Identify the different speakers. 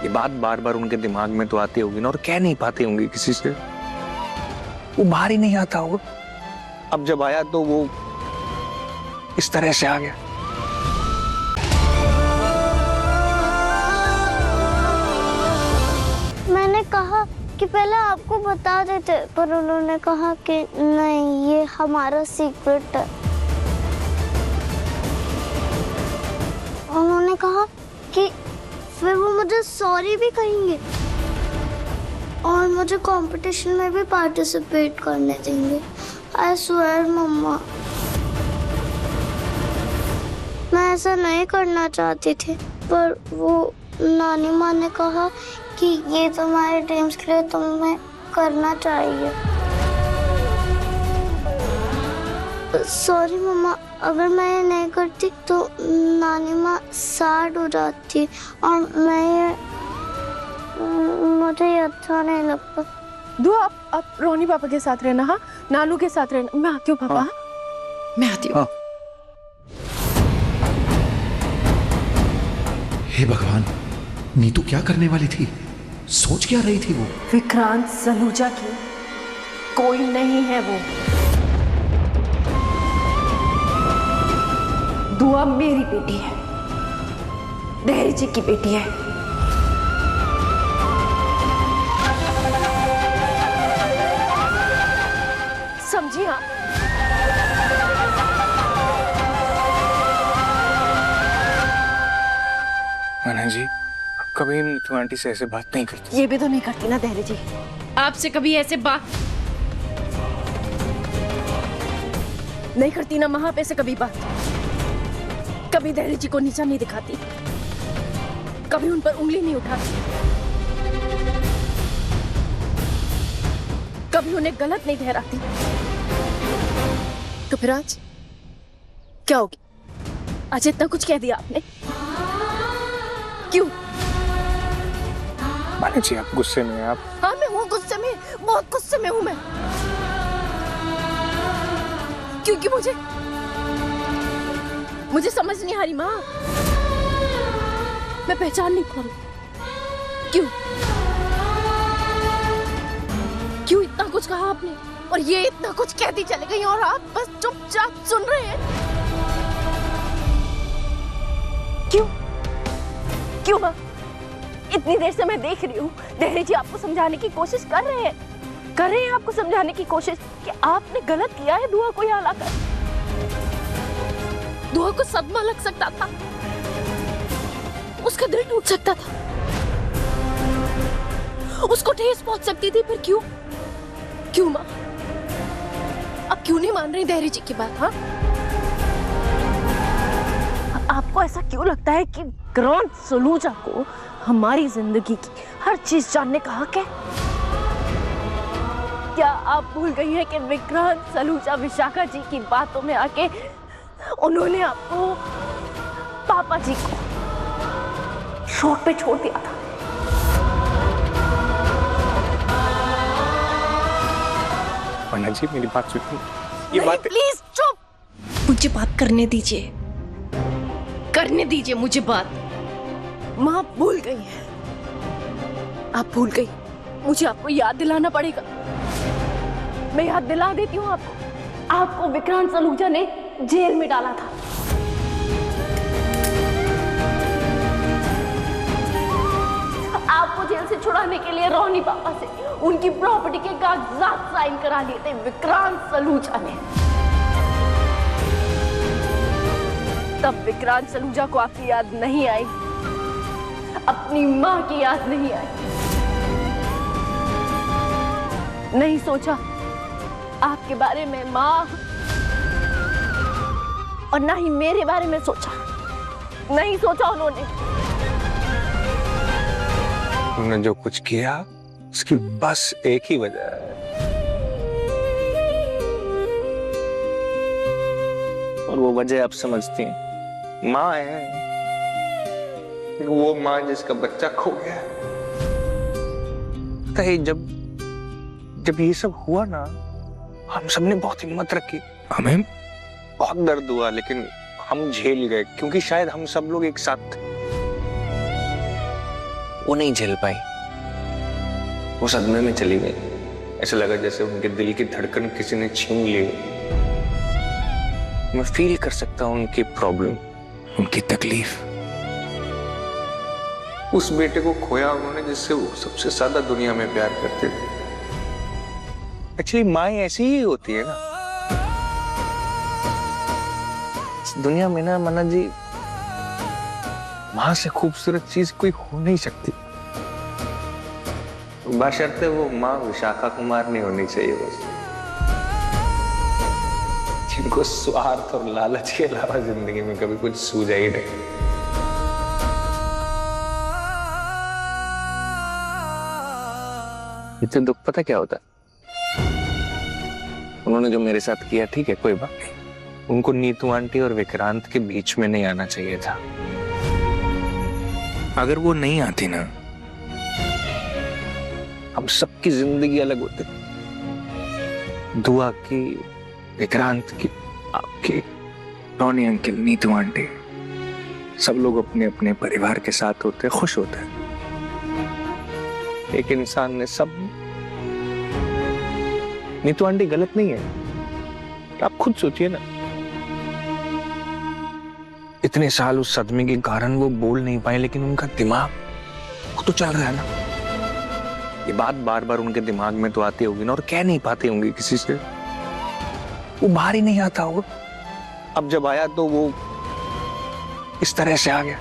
Speaker 1: ये बात बार बार उनके दिमाग में तो आती होगी ना, और कह नहीं पाते होंगे किसी से, वो बाहर ही नहीं आता होगा। अब जब आया तो वो इस तरह से आ गया।
Speaker 2: मैंने कहा कि पहले आपको बता देते, पर उन्होंने कहा कि नहीं, ये हमारा सीक्रेट है। उन्होंने कहा कि फिर वो मुझे सॉरी भी कहेंगे और मुझे कंपटीशन में भी पार्टिसिपेट करने देंगे। आई स्वेयर मम्मा, मैं ऐसा नहीं करना चाहती थी, पर वो नानी माँ ने कहा कि ये तुम्हारे ड्रीम्स के लिए तुम्हें करना चाहिए। सॉरी मम्मा, अगर मैं ये नहीं करती तो नानी माँ सैड हो जाती और मुझे ये अच्छा नहीं लगता।
Speaker 3: दुआ, आप रोनी पापा के साथ रहना, हाँ, नानू के साथ रहना। मैं आती हूँ पापा। हाँ। मैं आती हूँ।
Speaker 4: हे भगवान, नीतू क्या करने वाली थी? सोच क्या रही थी वो?
Speaker 3: विक्रांत सलूजा की कोई नहीं है वो। दुआ मेरी बेटी है, देहरी जी की बेटी है। समझी आप?
Speaker 1: माना जी, कभी नीतू आंटी से ऐसे बात नहीं करती।
Speaker 3: ये भी तो नहीं करती ना देहरी जी।
Speaker 5: आपसे कभी ऐसे बात
Speaker 3: नहीं करती ना माँ, पे से कभी बात। कभी देहरी जी को नीचा नहीं दिखाती, कभी उन पर उंगली नहीं उठाती, कभी उन्हें गलत नहीं ठहराती। तो फिर आज क्या होगी? आज इतना कुछ कह दिया आपने, क्यों?
Speaker 1: माना जी, आप गुस्से में हैं आप?
Speaker 3: हाँ, मैं हूँ गुस्से में, बहुत गुस्से में हूँ मैं, क्योंकि मुझे समझ नहीं आ रही माँ, मैं पहचान नहीं पा रही। क्यों इतना कुछ कहा आपने और ये इतना कुछ कहती चली गई और आप बस चुपचाप सुन रहे हैं? क्यों माँ? इतनी देर से मैं देख रही हूँ देहरी जी आपको समझाने की कोशिश कर रहे हैं आपको समझाने की कोशिश कि आपने गलत किया है दुआ को यहाँ लाकर। दुआ को सदमा लग सकता था, उसका दिल टूट सकता था, उसको ठेस पहुंच सकती थी। फिर क्यों माँ? अब क्यों नहीं मान रही देहरी जी की बात? हाँ, आपको ऐसा क्यों लगता है कि विक्रांत सलूजा को हमारी जिंदगी की हर चीज जानने का हक है? क्या आप भूल गई हैं कि विक्रांत सलूजा विशाखा जी की बातों में आके उन्होंने आपको, पापा जी को शॉर्ट पे छोड़ दिया था?
Speaker 1: माना जी, मेरी बात सुनिए। ये बात
Speaker 3: प्लीज चुप।
Speaker 5: मुझे बात करने दीजिए, मुझे बात।
Speaker 3: माँ भूल गई है, आप भूल गई। मुझे आपको याद दिलाना पड़ेगा। मैं याद दिला देती हूँ आपको विक्रांत सलूजा ने जेल में डाला था। आपको जेल से छुड़ाने के लिए रोनी पापा से उनकी प्रॉपर्टी के कागजात साइन करा लिए थे विक्रांत सलूजा ने। तब विक्रांत सलूजा को आपकी याद नहीं आई, अपनी माँ की याद नहीं आई। नहीं सोचा आपके बारे में माँ, और ना ही मेरे बारे में सोचा। नहीं सोचा उन्होंने
Speaker 1: जो कुछ किया उसकी बस एक ही वजह है, और वो वजह आप समझती हैं। माँ है, वो माँ जिसका बच्चा खो गया। कहीं जब ये सब हुआ ना, हम सबने बहुत हिम्मत रखी, हमें बहुत दर्द हुआ, लेकिन हम झेल गए क्योंकि शायद हम सब लोग एक साथ थे। वो नहीं झेल पाई, वो सदमे में चली गई। ऐसा लगा जैसे उनके दिल की धड़कन किसी ने छीन ली। मैं फील कर सकता हूं उनकी प्रॉब्लम, उनकी तकलीफ। उस बेटे को खोया उन्होंने जिससे वो सबसे ज्यादा दुनिया में प्यार करते थे। एक्चुअली माँ ऐसी ही होती है ना इस दुनिया में ना मन्ना जी। माँ से खूबसूरत चीज कोई हो नहीं सकती, बशर्ते वो माँ विशाखा कुमार नहीं होनी चाहिए बस, जिनको स्वार्थ और लालच के अलावा जिंदगी में कभी कुछ सूझा ही नहीं। इतने दुख पता क्या होता है? उन्होंने जो मेरे साथ किया, ठीक है कोई बात नहीं, उनको नीतू आंटी और विक्रांत के बीच में नहीं आना चाहिए था। अगर वो नहीं आती ना, हम सबकी जिंदगी अलग होती। दुआ की, विक्रांत की, आपकी, रोनी अंकल, नीतू आंटी, सब लोग अपने अपने परिवार के साथ होते, खुश होते हैं। एक इंसान ने सब। नीतू आंटी गलत नहीं है, आप खुद सोचिए ना, इतने साल उस सदमे के कारण वो बोल नहीं पाए, लेकिन उनका दिमाग वो तो चल रहा है ना। ये बात बार बार उनके दिमाग में तो आती होगी ना, और कह नहीं पाते होंगे किसी से, वो बाहर ही नहीं आता होगा। अब जब आया तो वो इस तरह से आ गया।